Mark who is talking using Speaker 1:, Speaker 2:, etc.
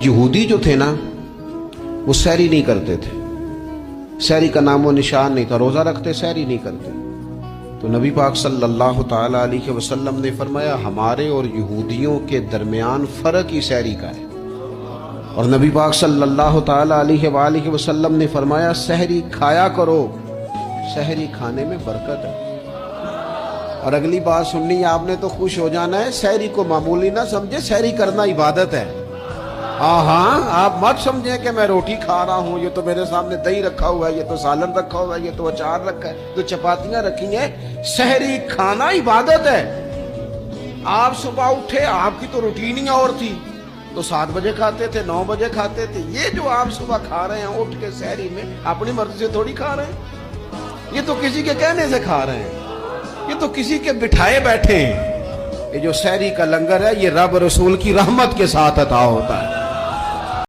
Speaker 1: یہودی جو تھے نا وہ سحری نہیں کرتے تھے، سحری کا نام و نشان نہیں تھا، روزہ رکھتے سحری نہیں کرتے۔ تو نبی پاک صلی اللہ تعالی علیہ وسلم نے فرمایا ہمارے اور یہودیوں کے درمیان فرق ہی سحری کا ہے، اور نبی پاک صلی اللہ تعالی علیہ وآلہ وسلم نے فرمایا سحری کھایا کرو، سحری کھانے میں برکت ہے۔ اور اگلی بات سننی آپ نے تو خوش ہو جانا ہے، سحری کو معمولی نہ سمجھے، سحری کرنا عبادت ہے۔ ہاں آپ مت سمجھیں کہ میں روٹی کھا رہا ہوں، یہ تو میرے سامنے دہی رکھا ہوا ہے، یہ تو سالن رکھا ہوا ہے، یہ تو اچار رکھا ہے، تو چپاتیاں رکھی ہیں۔ سحری کھانا عبادت ہے۔ آپ صبح اٹھے، آپ کی تو روٹین ہی اور تھی، تو 7 بجے کھاتے تھے، 9 بجے کھاتے تھے۔ یہ جو آپ صبح کھا رہے ہیں اٹھ کے سحری میں، اپنی مرضی سے تھوڑی کھا رہے ہیں، یہ تو کسی کے کہنے سے کھا رہے ہیں، یہ تو کسی کے بٹھائے بیٹھے ہیں۔ یہ جو سحری کا لنگر ہے یہ رب رسول کی رحمت کے ساتھ عطا ہوتا ہے۔